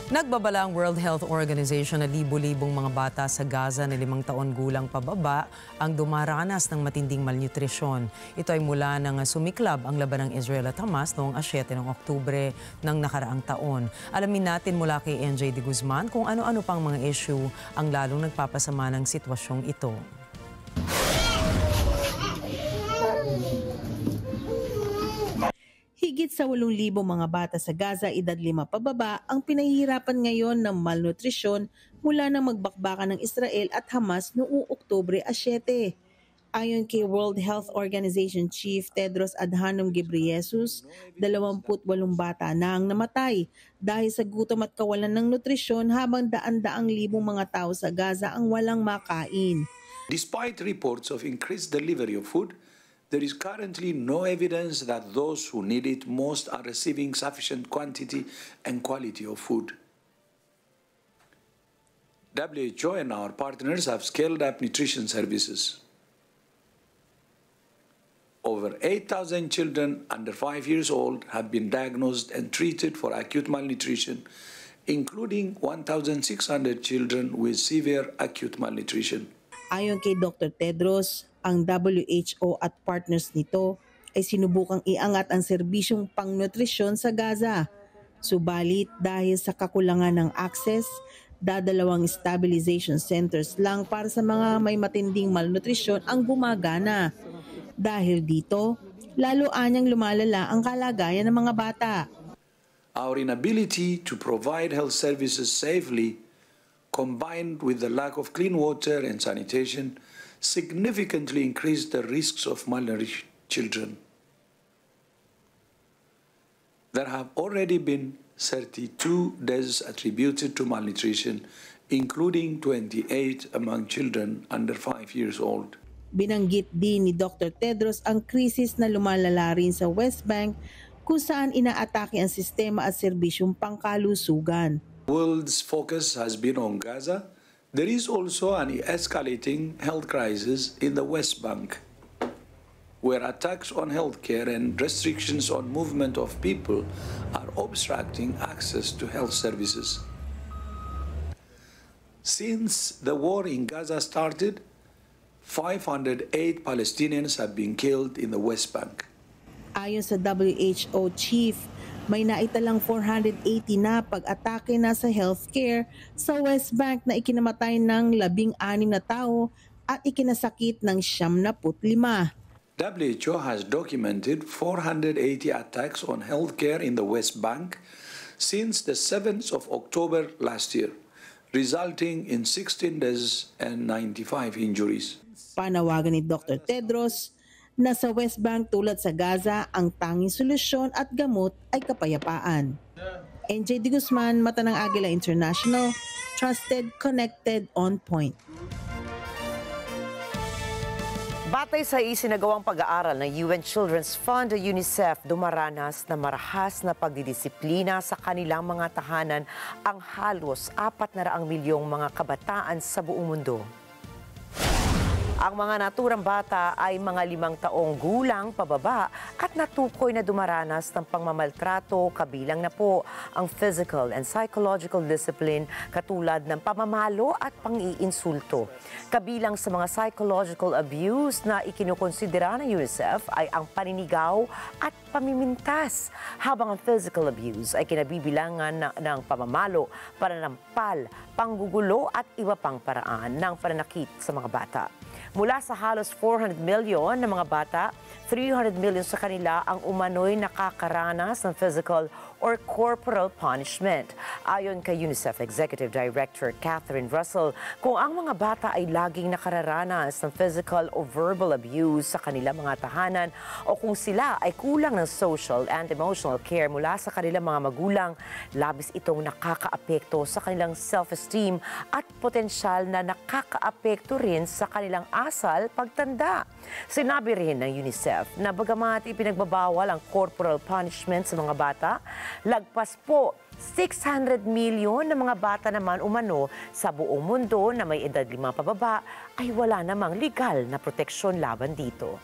Nagbabala ang World Health Organization na libo-libong mga bata sa Gaza na 5 taon gulang pababa ang dumaranas ng matinding malnutrisyon. Ito ay mula nang sumiklab ang laban ng Israel at Hamas noong 7 ng Oktubre ng nakaraang taon. Alamin natin mula kay NJ de Guzman kung ano-ano pang mga issue ang lalong nagpapasama ng sitwasyong ito. Higit sa 8,000 mga bata sa Gaza edad 5 pababa ang pinahihirapan ngayon ng malnutrisyon mula nang magbakbakan ng Israel at Hamas noong Oktubre 7. Ayon kay World Health Organization Chief Tedros Adhanom Ghebreyesus, 28 bata na ang namatay dahil sa gutom at kawalan ng nutrisyon habang daan-daang libong mga tao sa Gaza ang walang makain. Despite reports of increased delivery of food, there is currently no evidence that those who need it most are receiving sufficient quantity and quality of food. WHO and our partners have scaled up nutrition services. Over 8,000 children under 5 years old have been diagnosed and treated for acute malnutrition, including 1,600 children with severe acute malnutrition. Ayon kay Dr. Tedros, ang WHO at partners nito ay sinubukang iangat ang serbisyong pangnutrisyon sa Gaza. Subalit dahil sa kakulangan ng access, dadalawang stabilization centers lang para sa mga may matinding malnutrisyon ang gumagana. Dahil dito, lalo anyang lumalala ang kalagayan ng mga bata. Our inability to provide health services safely, combined with the lack of clean water and sanitation, significantly increased the risks of malnourished children. There have already been 32 deaths attributed to malnutrition, including 28 among children under 5 years old. Binanggit din ni Dr. Tedros ang krisis na lumalala rin sa West Bank kung saan inaatake ang sistema at serbisyong pangkalusugan. The world's focus has been on Gaza. There is also an escalating health crisis in the West Bank, where attacks on healthcare and restrictions on movement of people are obstructing access to health services. Since the war in Gaza started, 508 Palestinians have been killed in the West Bank. Ayon sa WHO chief, may naitalang 480 na pag-atake na sa healthcare sa West Bank na ikinamatay ng 16 na tao at ikinasakit ng 75. WHO has documented 480 attacks on healthcare in the West Bank since the 7th of October last year, resulting in 16 deaths and 95 injuries. Panawagan ni Dr. Tedros na sa West Bank tulad sa Gaza, ang tanging solusyon at gamot ay kapayapaan. NJ de Guzman, Mata ng Agila International, trusted, connected, on point. Batay sa isinagawang pag-aaral ng UN Children's Fund o UNICEF, dumaranas na marahas na pagdidisiplina sa kanilang mga tahanan ang halos 400 milyong mga kabataan sa buong mundo. Ang mga naturang bata ay mga 5 taong gulang pababa at natukoy na dumaranas ng pangmamaltrato, kabilang na po ang physical and psychological discipline katulad ng pamamalo at pang-iinsulto. Kabilang sa mga psychological abuse na ikinukonsidera ng UNICEF ay ang paninigaw at pamimintas, habang ang physical abuse ay kinabibilangan ng pamamalo, pananampal, panggugulo at iba pang paraan ng pananakit sa mga bata. Mula sa halos 400 milyon na mga bata, 300 milyon sa kanila ang umano'y nakakaranas ng physical or corporal punishment. Ayon kay UNICEF Executive Director Catherine Russell, kung ang mga bata ay laging nakararanas ng physical o verbal abuse sa kanilang mga tahanan o kung sila ay kulang ng social and emotional care mula sa kanilang mga magulang, labis itong nakakaapekto sa kanilang self-esteem at potensyal na nakakaapekto rin sa kanilang asal pagtanda. Sinabi rin ng UNICEF na bagamat ipinagbabawal ang corporal punishment sa mga bata, lagpas po 600 milyon na mga bata naman umano sa buong mundo na may edad 5 pababa ay wala namang legal na proteksyon laban dito.